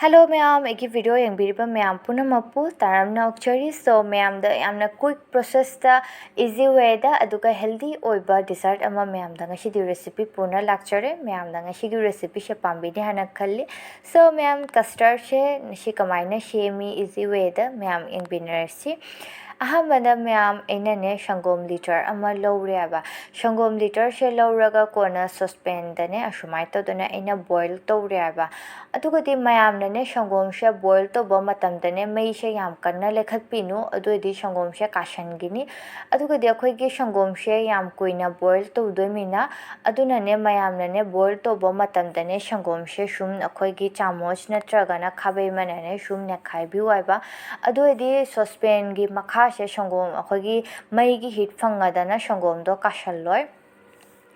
Hello ma'am, एक video yang biriba ma'am puna mapu taram na okchari so ma'am da yamna quick process da easy way da aduga healthy oiba dessert ama ma'am da ngashi di recipe puna lakchare ma'am da ngashi di recipe she pambi ni hana khalli so ma'am custard she nishi kamaina shemi easy way da ma'am yang binarsi Ahmed ma'am इनने शंगोम litre अमा लौरेबा शंगोम litre से लौरगा कोना सस्पेन दने असुमाय तदने इना boil तौरेबा अदुगदि ma'am ने शंगोम से boil तो ब मतम दने मई से याम कन्ना लेखत पिनु अदुदि शंगोम से काशनगिनी अदुगदि अखोइगी शंगोम से याम कुइना बॉयल तो दोमिना अदुनने मैम ने बॉयल तो ब मतम दने शंगोम से शुम अखोइगी चामच नत्रगना खाबे मनने शुम ने खाइबि वाइबा अदुदि सस्पेन गी मखा से शंगोम अखोगी मई की हीट फंगदना शंगोम दो काशल्लोय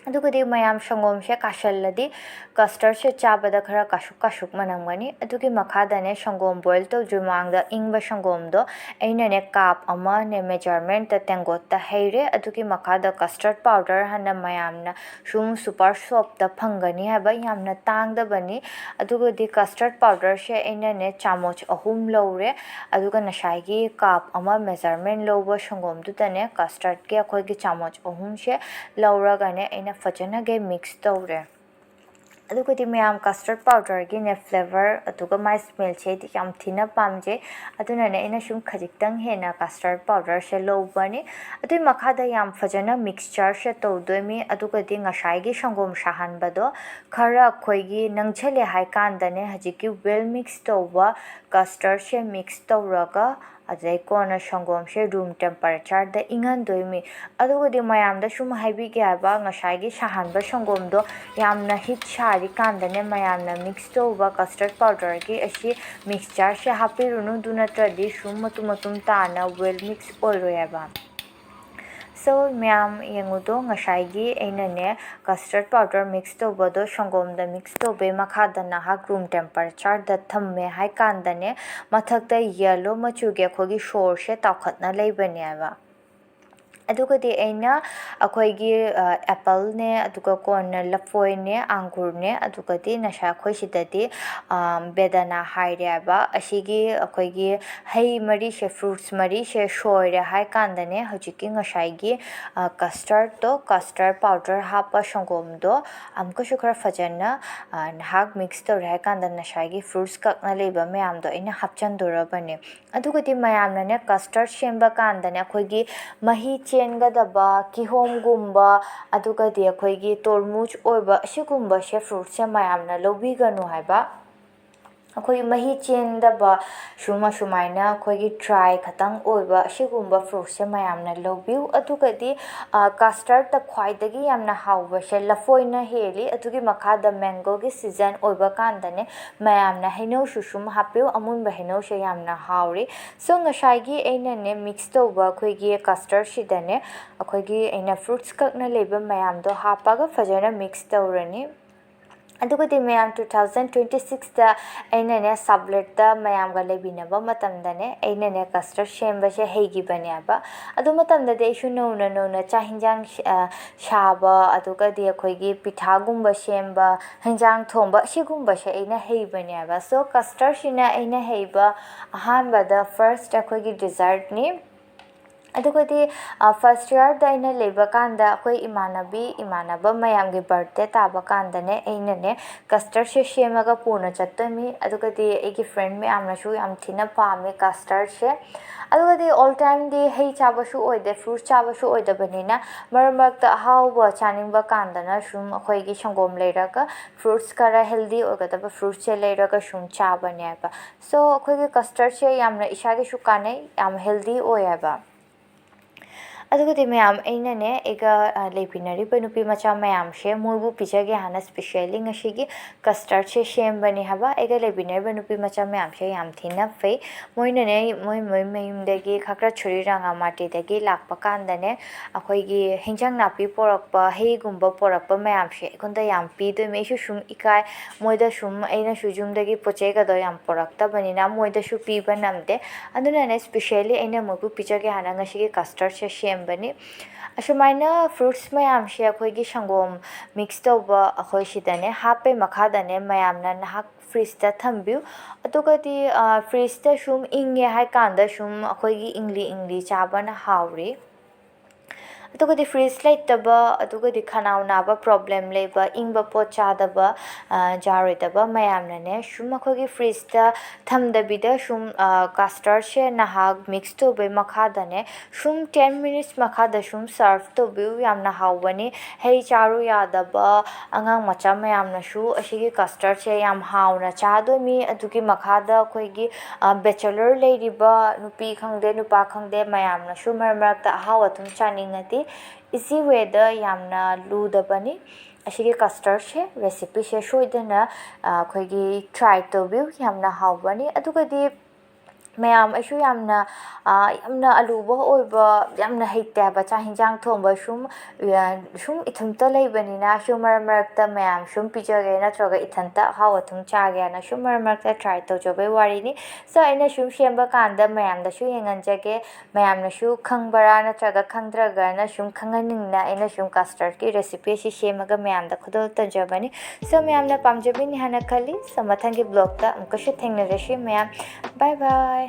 अदुगदि मयाम शंगोम से काशल्लदि कस्टर्ड से चाबदा खरा काशुक काशुक मनमगनी अदुगी मखादने शंगोम बॉयल तो जुमांगदा इंगबा शंगोम दो ऐनने काप अमा ने मेजरमेंट ता तेंगोता हैरे अदुगी मखादा कस्टर्ड पाउडर हना मयामना शुम सुपर शॉप ता फंगनी हबा यामना तांगदबनी अदुगदि कस्टर्ड पाउडर से ऐनने चामच अहुम लौरे अदुगा नशाइगी काप अमा मेजरमेंट लौबा शंगोम दुतने कस्टर्ड के अखोइगी चामच अहुम से लौरगने ऐना फजना गे मिक्स तौरे अदुगदि मैम कस्टर्ड पाउडर की ने फ्लेवर अदुगा माय स्मेल से याम थिना पामजे अदुनाने ऐना शुम खजिक्तंग हेना कस्टर्ड पाउडर से लौबनी अदुई मखादा याम फजना मिक्सचर से तौदोमी अदुगदि ngashai शंगोम शाहनबदो खरा खोइगी नंगछले हाय कांदने हजिकी वेल मिक्स तौबा कस्टर्ड से मिक्स तौरगा अजय कोना शंगोम से रूम टेम्परेचर द इंगन दोइमी अदुगदि मयाम शुम हाइबिगे हाबा ngashai शाहनबा शंगोम दो यामना हिट शारी कांदने मयामना मिक्स तौबा कस्टर्ड पाउडर की अशी मिक्सचर से हापिरुनु दुनत्रदि शुम मतुम ताना वेल मिक्स ओइरोयाबा सो मैम येंगुदो ngashai ऐनने कस्टर्ड पाउडर मिक्स तौबदो शंगोम द मिक्स तौबे मखादना हा रूम टेम्परेचर द थम्मे हाय कांदने मथक्ता येलो मचुगे खोगी शोर से ताखतना लेबनेबा अदुगदि ऐना अखोइगी एप्पल ने अदुगा कोन लफोय ने अंगूर ने अदुगदि नशा खोइसिददि बेदाना हाइरेबा अशिगी अखोइगी हई मरी से फ्रूट्स मरी से शोयरे हाय कांदने हजिकी ngashai कस्टर्ड तो कस्टर्ड पाउडर हापा शंगोम दो हमको शुक्र फजना नाग मिक्स तो रह कांदन नशागी फ्रूट्स ककना लेबा मैम दो इना हापचन दोरबने अदुगदि मैम ने कस्टर्ड शेंबा कांदने अखोइगी मही चेनगदबा किहोमगुम्बा अदुगदि अखोइगी तोरमुज ओइबा असिगुम्बा से फ्रूट से मयामना लौबिगनु हाइबा अखोइ मही चेनदबा शुमा शुमाइना अखोइगी ड्राई खतंग ओइबा असिगुम्बा फ्रूट से मयामना लौबिउ अदुगदि कस्टर्ड त ख्वाइदगी यामना हाउबा से लफोइना हेली अदुगी मखादा मैंगो की सीजन ओइबा कांदने मयामना हैनो सुसुम हापिउ अमुनबा हैनो से यामना हाउरी सो ngashai ऐनने मिक्स तौबा अखोइगी कस्टर्ड सिदने अखोइगी ऐना फ्रूट्स ककना लेबा मयामदो हापागा फजना मिक्स तौरनी अदुगदि मैम 2026 दा ऐनने सबलेट दा मैम गा लेबिनबा मतमदने ऐनने कस्टर्ड शेमबसे हेगिबनेबा अदु मतमददे इशु नौना चाहिंजांग शाबा अदुगदि अखोइगी पिठागुम्बा शेमबा हिंजांग थोंबा सिगुम्बसे ऐना हेइबनेबा सो कस्टर्ड सिना ऐना हेइबा अहानबदा फर्स्ट अखोइगी डेजर्ट नि अदुगदि फर्स्ट ईयर दा ऐना लेबा कांदा अखोइ इमानबा मयाम गी बर्थडे ताबा कांदने ऐनने कस्टर्ड से शेमगा पूर्ण चत्तमी अदुगदि एगी फ्रेंड में आमनाशु याम थिना पामे कस्टर्ड से अदुगदि ऑल टाइम दी हेइ चाबसु ओइदे फ्रूट चाबसु ओइदबनिना मरमरक्ता हाउबा चानिंगबा कांदना शुम अखोइगी शंगोम लेरगा फ्रूट्स करा हेल्दी ओगदबा फ्रूट से लेरगा शुम चाबनेबा सो अखोइगी कस्टर्ड से यामना इशागे शुकाने याम हेल्दी ओयाबा अदुगदि मैम ऐनने एगा लेपिनरिबा नुपि मचा मैम से मोइबु पिजागे हाना स्पेशली ngashigi कस्टर्ड से शेम बनी हबा एगा लेपिनरिबा नुपि मचा मैम से याम थिना फे मोइनने मोइ मयुमदगी खक्रा छुरी रंगा माटीदगी लाकपा कांदने अखोइगी हिंजांग नापी पोरकपा हेगुम्बा पोरकपा मैम से एकोंदा याम पीदो मेसु शुम इकाय मोइदा शुम ऐना सुजुमदगी पोचेगा दो याम पोरकता बनिना मोइदा शु पीबा नमदे अदुनाने स्पेशली ऐना मोइबु पिजागे हाना ngashigi कस्टर्ड से शेम ꯁꯦꯝꯕꯅꯤ ꯑꯁꯨꯃꯥꯏꯅ ꯐ꯭ꯔꯨꯠꯁ ꯃꯌꯥꯝꯁꯦ ꯑꯩꯈꯣꯏꯒꯤ ꯁꯪꯒꯣꯝ ꯃꯤꯛꯁ ꯇꯧꯕ ꯑꯩꯈꯣꯏ ꯁꯤꯗꯅꯦ ꯍꯥꯞꯄꯦ ꯃꯈꯥꯗꯅꯦ ꯃꯌꯥꯝꯅ ꯅꯍꯥꯛ ꯐ꯭ꯔꯤꯖꯇ ꯊꯝꯕꯤꯌꯨ ꯑꯗꯨꯒꯗꯤ ꯐ꯭ꯔꯤꯖꯇ ꯁꯨꯝ ꯏꯪꯉꯦ ꯍꯥꯏ ꯀꯥꯟꯗ ꯁꯨꯝ ꯑꯩꯈꯣꯏꯒꯤ ꯏꯪꯂꯤ ꯏꯪꯂꯤ ꯆꯥꯕꯅ ꯍꯥꯎꯔꯤ ꯑꯗꯨꯒꯗꯤ ꯐ꯭ꯔꯤꯖ ꯂꯩꯇꯕ ꯑꯗꯨꯒꯗꯤ ꯈꯅꯥꯎ ꯅꯥꯕ ꯄ꯭ꯔꯣꯕ꯭ꯂꯦꯝ ꯂꯩꯕ ꯏꯪꯕ ꯄꯣꯠ ꯆꯥꯗꯕ ꯌꯥꯔꯣꯏꯗꯕ ꯃꯌꯥꯝꯅꯅꯦ ꯁꯨꯝ ꯑꯩꯈꯣꯏꯒꯤ ꯐ꯭ꯔꯤꯖꯇ ꯊꯝꯗꯕꯤꯗ ꯁꯨꯝ ꯀꯁꯇꯔꯗꯁꯦ ꯅꯍꯥꯛ ꯃꯤꯛꯁ ꯇꯧꯕꯩ ꯃꯈꯥꯗꯅꯦ ꯁꯨꯝ 10 ꯃꯤꯅꯤꯠꯁ ꯃꯈꯥꯗ ꯁꯨꯝ ꯁꯔꯚ ꯇꯧꯕꯤꯌꯨ ꯌꯥꯝꯅ ꯍꯥꯎꯕꯅꯤ ꯍꯩ ꯆꯥꯔꯨ ꯌꯥꯗꯕ ꯑꯉꯥꯡ ꯃꯆꯥ ꯃꯌꯥꯝꯅꯁꯨ ꯑꯁꯤꯒꯤ ꯀꯁꯇꯔꯗꯁꯦ ꯌꯥꯝ ꯍꯥꯎꯅ ꯆꯥꯗꯣꯏꯅꯤ ꯑꯗꯨꯒꯤ ꯃꯈꯥꯗ ꯑꯩꯈꯣꯏꯒꯤ ꯕꯦꯆꯦꯂꯔ ꯂꯩꯔꯤꯕ ꯅꯨꯄꯤ ꯈꯪꯗꯦ ꯅꯨꯄꯥ ꯈꯪꯗꯦ ꯃꯌꯥꯝꯅꯁꯨ ꯃꯔꯛ ꯃꯔꯛꯇ ꯑꯍꯥꯎ ꯑꯊꯨꯝ ꯆꯥꯅꯤꯡꯉꯗꯤ ꯏꯖꯤ ꯋꯦꯗ ꯌꯥꯝꯅ ꯂꯨꯗꯕꯅꯤ ꯑꯁꯤꯒꯤ ꯀꯁꯇꯔꯗꯁꯦ ꯔꯦꯁꯤꯄꯤꯁꯦ ꯁꯣꯏꯗꯅ ꯑꯩꯈꯣꯏꯒꯤ ꯇ꯭ꯔꯥꯏ ꯇꯧꯕꯤꯌꯨ ꯌꯥꯝꯅ ꯍꯥꯎꯕꯅꯤ ꯑꯗꯨꯒꯗꯤ ꯃꯌꯥꯝ ꯑꯩꯁꯨ ꯌꯥꯝꯅ ꯑꯂꯨꯕ ꯑꯣꯏꯕ ꯌꯥꯝꯅ ꯍꯩꯇꯦ ꯍꯥꯏꯕ ꯆꯥꯛ ꯌꯦꯟꯁꯥꯡ ꯊꯣꯡꯕ ꯁꯨꯝ ꯏꯊꯟꯇ ꯂꯩꯕꯅꯤꯅ ꯁꯨꯝ ꯃꯔꯛ ꯃꯔꯛꯇ ꯃꯌꯥꯝ ꯁꯨꯝ ꯄꯤꯖꯒꯦ ꯅꯠꯇ꯭ꯔꯒ ꯏꯊꯟꯇ ꯑꯍꯥꯎ ꯑꯊꯨꯝ ꯆꯥꯒꯦꯅ ꯁꯨꯝ ꯃꯔꯛ ꯃꯔꯛꯇ ꯇ꯭ꯔꯥꯏ ꯇꯧꯖꯕꯩ ꯋꯥꯔꯤꯅꯤ ꯁꯣ ꯑꯩꯅ ꯁꯨꯝ ꯁꯦꯝꯕ ꯀꯥꯟꯗ ꯃꯌꯥꯝꯗꯁꯨ ꯌꯦꯡꯍꯟꯖꯒꯦ ꯃꯌꯥꯝꯅꯁꯨ ꯈꯪꯕꯔꯥ ꯅꯠꯇ꯭ꯔꯒ ꯈꯪꯗ꯭ꯔꯒꯅ sum khanganingna aina sum custard ki recipe si semaga mayamda khudol tanjabani so mayamna pamjabini hana khali so mathangi blog ta amkashu thengnarashi mayam bye bye